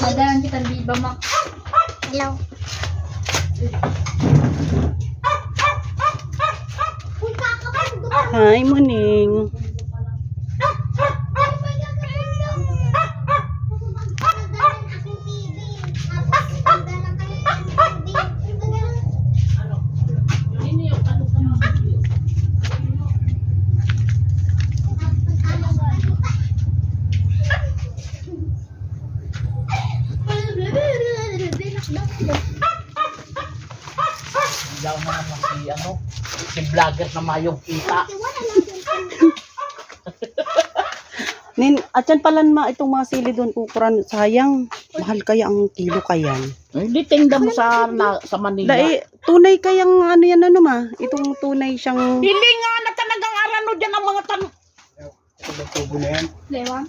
Padalan kita di Bamak. Hello. Hi, morning. Daw na si vlogger na mayong kita. Atyan pala ma itong mga sili doon ukuran. Sayang. Mahal kaya ang kilo kaya. Hindi tingda mo sa Manila. Dai, tunay kayang ano yan ano ma? Itong tunay siyang... Hindi nga na talagang arano dyan ang mga Tubo na yan. Lewan.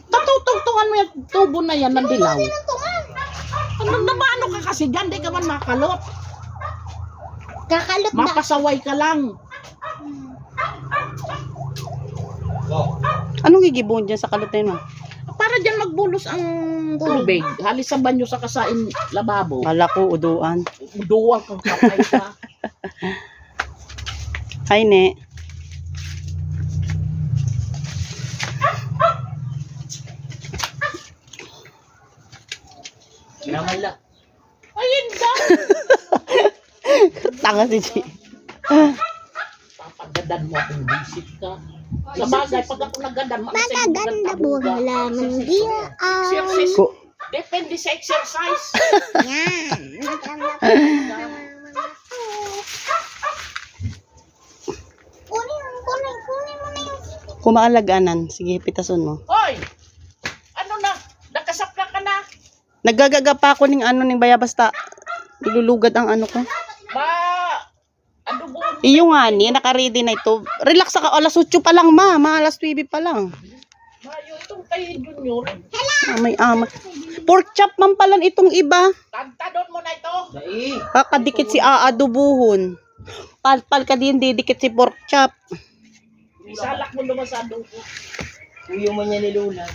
tatutungtungan mo yung tubo na yan ng dilaw. Ano na ba ano ka kasi dyan? Di ka man makalot. Kakalot na. Mapasaway ka lang. Anong gigibon dyan sa kalot na yun ma? Para dyan magbulos ang tubig. Halis sa banyo sa kasain lababo. Kala ko uduan. Duwang kang kapay ka. Hi ne. Namala. Ayun da. Tanga si G. Papagadan mo kung visit ka. Sa bagay, pag ako nagadan, Magaganda buong halaman din. Exercise. Ko, Depende sa exercise. Yan. Kunin mo na yung kumakalaganan. Sige, pitason mo. Hoy! Ano na? Nakasapla ka na? Naggagaga pa ako ng ano ng bayabasta. Ilulugad ang ano ko. Ano po? Iyo nga ni, naka-ready na ito. Relax ka, alas 8 pa lang ma. Alas 9 pa lang. Yung itong kayo junior. May ama. Pork chop man pala itong iba. Tantadon mo na ito. Kakadikit si aadubuhon. Palpal ka din, didikit si pork chop. Isalak mo naman sa adobo. Tuyo mo niya ni Lula.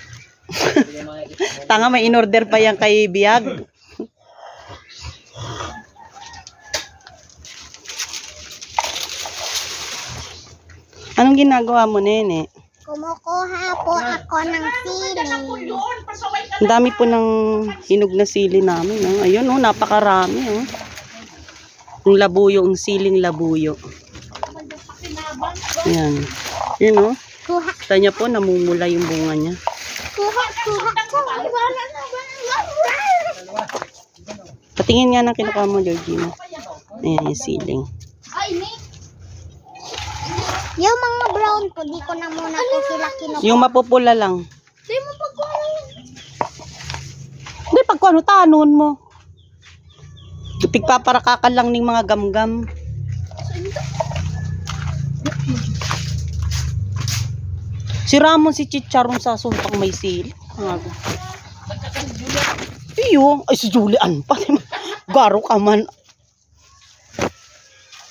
Tanga, may in-order pa yan kay Biag. Anong ginagawa mo, nene? Kumukuha po ako ng sili. Yun, pasaway ka. Ang dami po ng hinog na sili namin. Oh. Ayun, oh, napakarami. Oh. Yung labuyo, yung siling labuyo. Ayan. Yun, oh. Kuha. Kita niya po, namumula yung bunga niya. Kuha. Patingin nga ng kinukuha mo, Georgina. Ayan, yung siling. Yung mga brown po, di ko na muna po sila kinukuha. Yung mapupula lang. Di mo pagkuha yun. Hindi, pagkuha, tanon mo. Pigpaparakakan lang ng mga gamgam. Si Ramon, si Chicharon sa sumpang may sili. Iyo, ay si Julian pa. Garo ka man.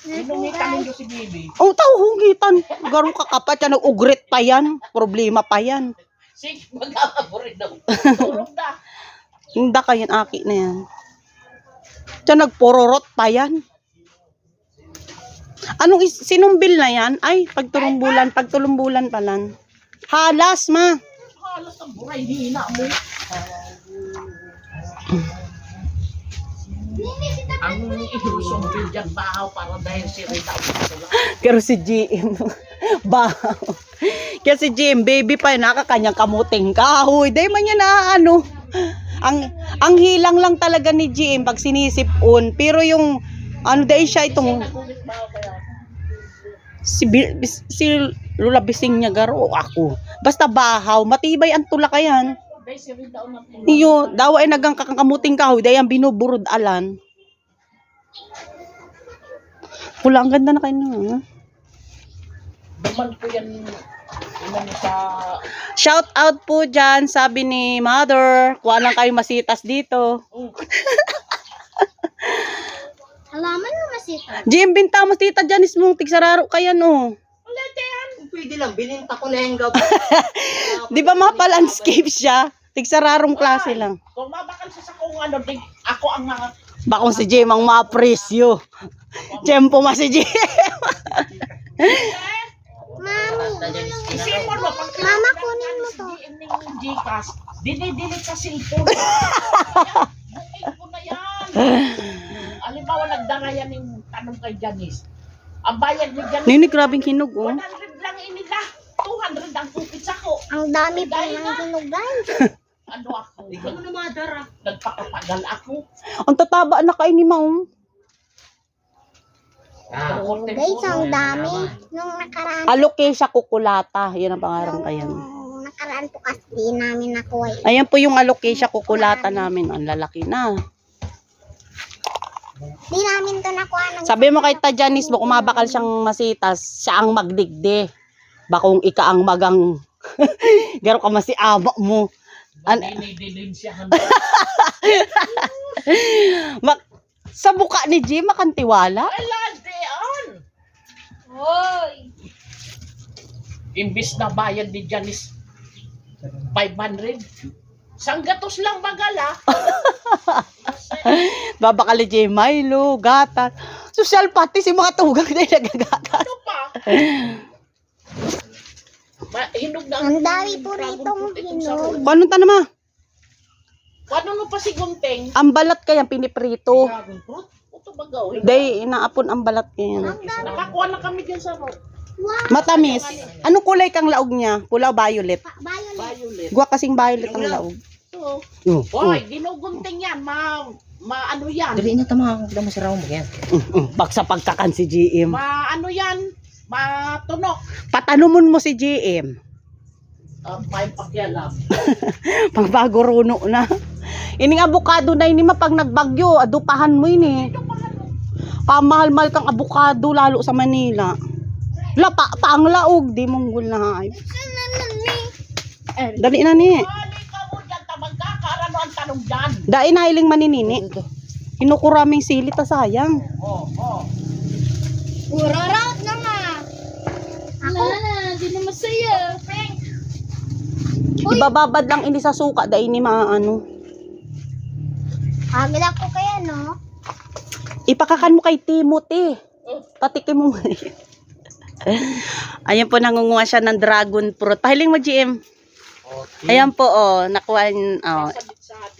Inungitan ninyo si Bibi. Oh, tao hugitan. Garo ka kapat yan, ugrit pa yan. Problema pa yan. Sige, mag-aabori daw. Tulog na. Hindi ka yan, aki na yan. Diyan nagpororot pa yan. Anong sinumbil na yan? Ay, pagtulumbulan palan. Halas, ma. Halos ang buray, hina mo. Ang ilusong dyan bahaw para dahil si Rita. Pero si GM, bahaw. Kaya si GM, baby pa, nakakanyang kamuting kahoy. Dahil man yan na ano. Ang hilang lang talaga ni GM pag sinisipon. Pero yung, ano dahil siya itong, si Lula Bising niya garo ako. Basta bahaw, matibay ang tulakayan. Iyo, daw ay nagang kakakamuting kahoy, dahil ang binuburod alan. Pula, ang ganda na kayo na. Duman ko yan Ano mo sa... Shout out po dyan, sabi ni Mother. Kuha lang kayo masitas dito. Halaman mo masita. Jim, binta mo tita Janice mong tigsararo kaya no. Pwede lang, bininta ko na yung gabi. Di ba mapa-landscape siya? Tigsararong klase lang. Kung mabakal siya sa kung ano, ako ang mga... Bakong si Jim ang mapresyo. Tiyempo ma si Jim. Mami, Isipon mo, pag Mama, kunin mo to. ng Gcash, dinidilit sa cellphone. Booking ko na yan. Halimbawa, nagdara yan yung tanong kay Janice. Ang bayad ni Janice, Nini, grabing hinog oh. 100 lang inila. 200 ang kupit ako. Ang dami po ng hinog, guys. Ano ako? Ikaw na madara. Nagpakapagal ako. Ang tataba na kain ni Maong. Guys, ang dami. Nung nakaraan, Alocasia cuculata. Yan ang pangarang kayan. nung nakaraan po kasi di namin nakuha. Ayan po yung alocasia cuculata namin. Ang lalaki na. Di namin to nakuha ng... Sabi mo kay Ta Janice mo, kumabakal siyang masitas, siya ang magdigde. Bakong ika ang magang... Garo ka masi aba mo. Dinidilin siya. Sa buka ni Jim, makantiwala. Aladeon! Hoy! Imbis na bayad ni Janice 500. Sanggatos lang magala. Babakal ni Jim, Milo, gata. Social pati si mga tugang na nagagatas. Ano pa? Hinog na. Ang dami po ritong hinog. Paano ta naman? Paano mo pa si Gunting? Ang balat kaya piniprito. Dragon fruit? Ito ba gawin? Day, inaapon ang balat kaya. Nakakuha na kami dyan sa Wow! Matamis. Anong kulay kang laog niya? Pula o violet? Violet. violet. Gwa kasing violet ang laog. So, Oh, Hoy, ginugunting yan. Ano yan? Dali na tama, hindi mo si Raul mo yan. Bak sa pagkakan si GM. Ano yan? Matunok. Patanumon mo si GM. May pakialam. Pagbago runo na. Ining abukado na ini mapag nagbagyo, adupahan mo ini. Pamahal-mahal kang abukado lalo sa Manila. Pa ang laog, di monggol na ay. Dali na ni. Bali ka mo dyan, magkakaroon ang tanong dyan. Dai na iling maninini. Kinukuraming sili ta sayang. Urarot na nga. Wala na, di na masaya. Ibababad lang ini sa suka dai ni maano. Kamila ko kaya, no? Ipakakan mo kay Timothy. Patikim mo. Ayan po, nangunguha siya ng dragon fruit. Pahiling mo, GM. Ayan po, oh, nakuha, oh,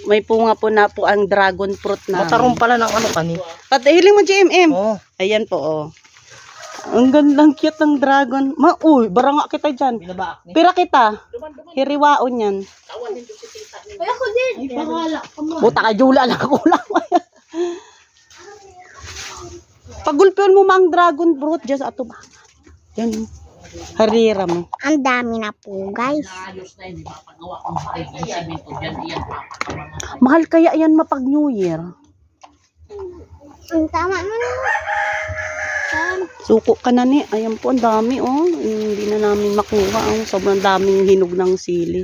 may punga po na po ang dragon fruit na. Matarong pala ng ano kani. Pahiling mo, GM. Oh. Ayan po, oh. Ang gandang cute ng dragon. Uy, baranga kita dyan. Binabaak ni. Pira kita. Hiriwaon yan. Ay, ako din. Ay, bahala ka mo. Buta ka, Jula lang ako lang. Pagulpion mo mang dragon fruit, just ato ba? Yan. Harira mo. Ang dami na po, guys. Ayos na yun, di ba? Pagawa kong bagay ng simento dyan, iyan pa. Mahal kaya yan mapag New Year. Ang tama mo na. Suko ka na ni. Ayan po, ang dami oh. Hindi na namin makuha. Oh. Sobrang daming hinog ng sili.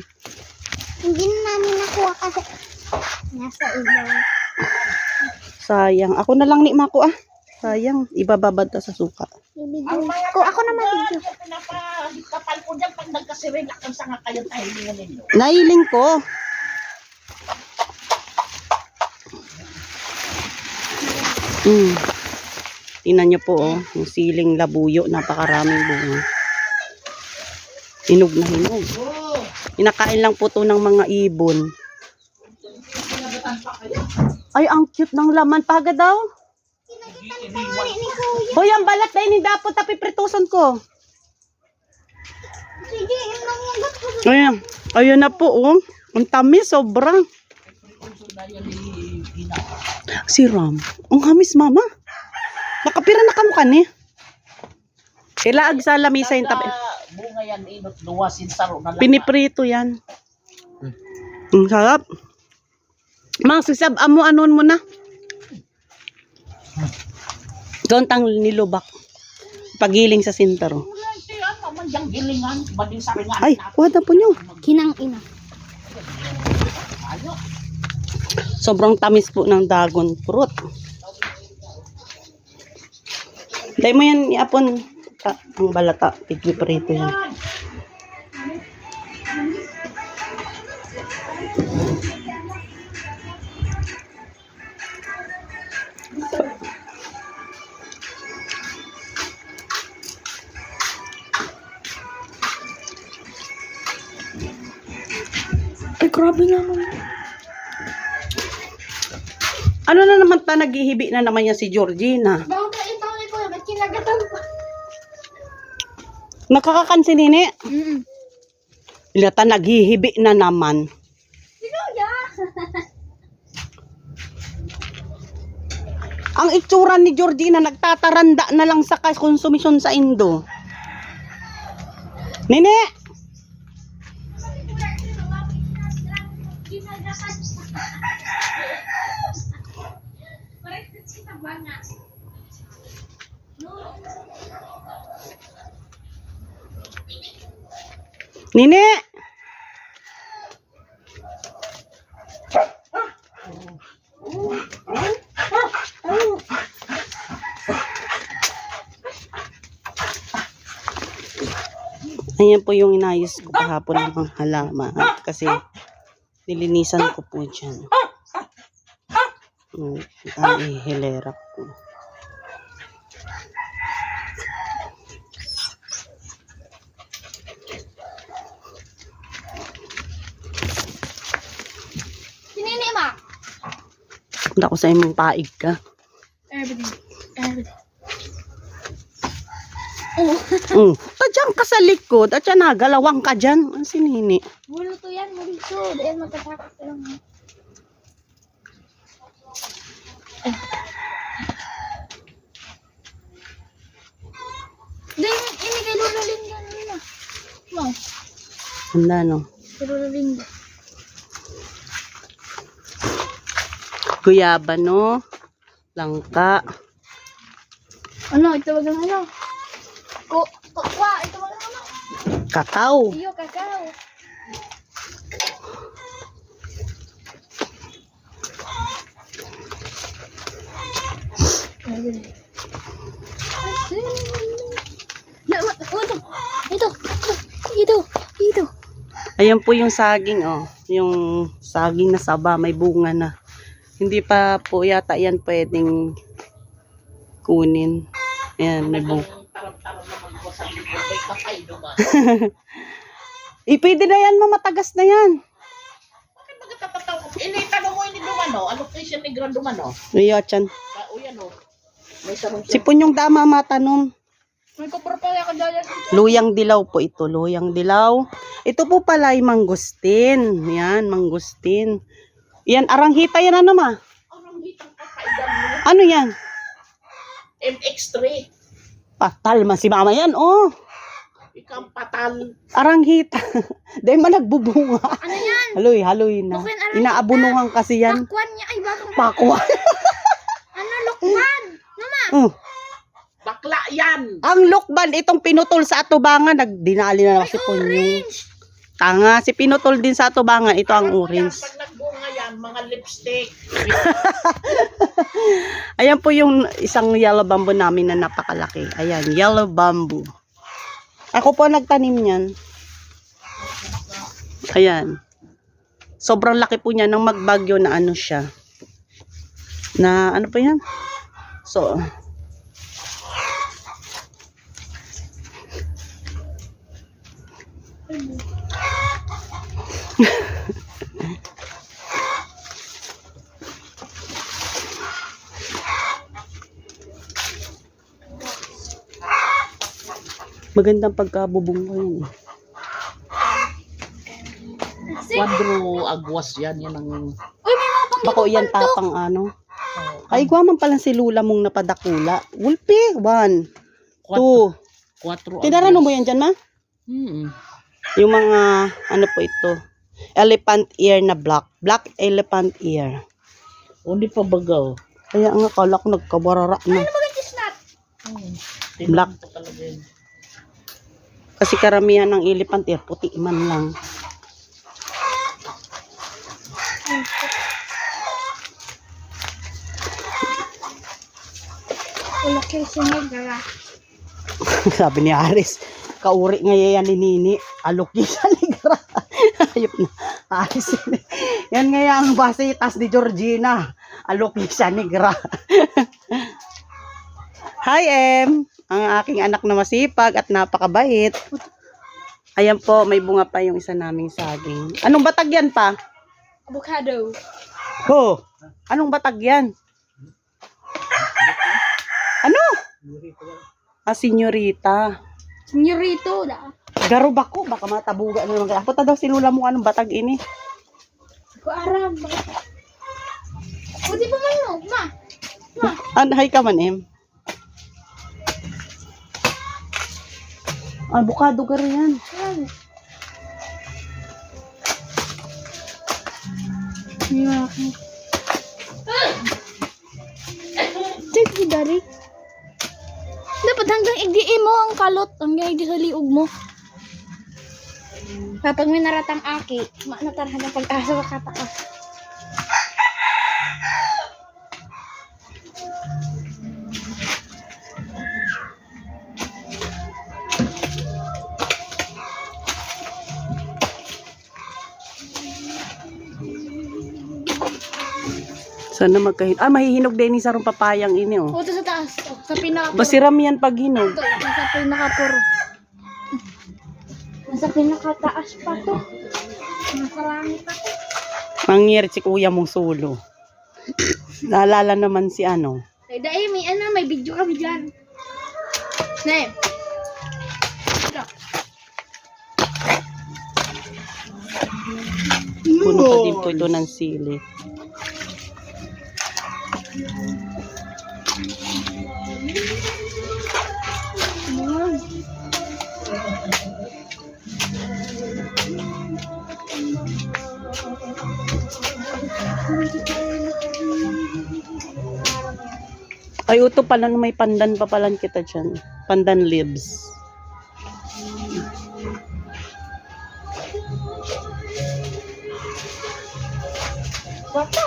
Hindi na namin nakuha kasi nasa ilaw. Sayang. Ako na lang ni Mako ah. Sayang. Ibababad ta sa suka. Bibigyan ko. Ako na mabigyan. Pinapahikapal ko dyan pag nagkasirin ang sanga kayo tayo ninyo. Nailing ko. Tingnan niyo po oh. Yung siling labuyo. Napakaraming bunga. Hinog na hinog. Inakain lang po to ng mga ibon. Ay, ang cute ng laman. Paga daw. Hoy, ang balat na ini dapat tapiprituson ko. Sige, yung mangugat ko. Ayan. Ayan na po, oh. Ang tamis, sobrang. Si Ram. Ang hamis, mama. Nakapira na kamukha ni. Sila ag sa lamisa yung tapi. Bunga yan, inot, luwasin, saro na lang. Piniprito yan. Ang sarap. Mang sisab, amo anon mo na. Doon tang nilubak. Pagiling sa sintero. Siya naman diyang gilingan. Bading sa ringan. Ay, kuha na po nyo. Kinang ina. Ayo. Sobrang tamis po ng dragon fruit. Dahil mo yan iapon. Ang balata. Pipiprito yan. Ay, grabe naman. Ano na naman ta, naghihibi na naman yan si Georgina. Bago ka itaw ni Kuya, ba't kinagatan pa? Nakakakansi nini. Mm. Ilata, naghihibi na naman. Si Kuya! Ang itsura ni Georgina, nagtataranda na lang sa konsumisyon sa Indo. Nene! Nene! Ayan po yung inayos ko kahapon ng mga halaman. Kasi nilinisan ko po dyan. Ang hilera ko. Sinini ma? Punta ko sa imong paig ka. Everything. Tadyan ka sa likod at yan nagalawang ka dyan. Ang sinini. Mulo to yan, mulito. Dahil matatakot ka lang. Dahil ini kay Lolo Linda na. No, Handa no. kay Lolo Linda. Guyaba no. Langka. Ano, ito wag lang ano. Kwa, ito wag lang ano. Kakao. Iyo, kakao. Ito. Ayan po yung saging oh. Yung saging na saba may bunga na. Hindi pa po yata yan pwedeng kunin. Ayan, may bunga. Tarap-tarap naman ko sa libro. May kapay naman. Pwede na yan, matagas na yan. Bakit magtatataw? Initanong mo ini dumano. Allocation ni Grand dumano. Ayan, tiyan. O yan o. May sarong Si Punyong dama matanom. May kubra pala ka dyan. Luyang dilaw po ito, luyang dilaw. Ito po pala ay mangustin. Yan, mangustin. Yan, aranghita yan ano ma? Anong hitang kakaidan mo? Ano yan? MX3. Patal man si mama yan, oh. Ikang patal. Aranghita. Dahil man nagbubunga. Ano yan? Haloy na. Bakit aranghita? Inaabunuhan kasi yan. Bakwan niya. Ay, bakang Pakwa. ano, lukman? Mama. Bakla yan. Ang lukban, itong pinutol sa atubangan, nagdinali na naman si Punyong. Tanga, si pinutol din sa atubangan, ito ang orange. Pag nagbunga yan, mga lipstick. Ayan po yung isang yellow bamboo namin na napakalaki. Ayan, yellow bamboo. Ako po nagtanim niyan. Ayan. Sobrang laki po niya nang magbagyo na ano siya. Na ano pa yan? So, magandang pagkabubong ko yun. Quadro agwas yan. Yan ang... Uy, may mga pang Bako yan tapang ano. Ay, guwaman pala si Lula mong napadakula. Wulpi, 1, 2. Quatro Tinarano mo yan dyan, ma? Yung mga, ano po ito, elephant ear na black. Black elephant ear. Hindi pa bagaw. Kaya nga, kala ko nagkabarara na. Ano ba yung chisnat? Black. Talaga yun. Kasi karamihan ng elepante, puti man lang. Wala kayo sinigara. Sabi ni Aris, kauri nga yan ni Nini. Alok yun sa negra. Ayop na. Aris. Yan nga ang basitas ni Georgina. Alok yun sa negra. Hi, Em. Ang aking anak na masipag at napakabait. Ayan po, may bunga pa yung isa naming saging. Anong batag yan pa? Avocado. Ho! Anong batag yan? Ano? Senyorita. Senyorito da. Garub ako, baka matabuga na naman. Ako ta daw sinula mo anong batag ini. Ko aram. Pwede pa man no, ma. Hay ka man, Em. Avocado ka rin yan. Check di dari. Dapat hanggang igdi mo ang kalot. Hanggang igdi sa liog mo. Kapag may naratang aki, natarhan ang pag-asa makatakas. Sana magkahin. Mahihinog din ni sarong papayang ini, oh. O, ito sa taas. O, sa pinaka-puro. Basiram yan pag hinog. Ito, nasa pinaka-puro. Nasa pinaka-taas pa to. Nasa langit pa to. Mangyari si kuya mong sulo. Naalala naman si ano. Ay, dahil may video kami dyan. Ne. Puno pa din po ito ng sili. Ay, ito pala na may pandan pa pala kita dyan. Pandan leaves. Bata.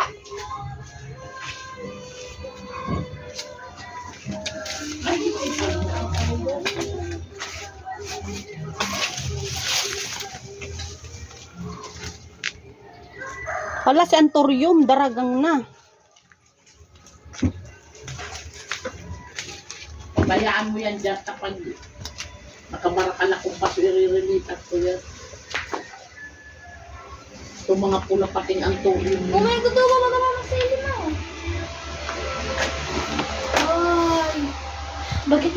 Hala, si Antorium, daragang na. Bayaan mo yan dyan kapag nakamaraka na kung paso i-relitat ko yan. Itong mga pula pating ang tuloy mo. Umay ko to, mamagamak sa ilin mo. Ay. Bakit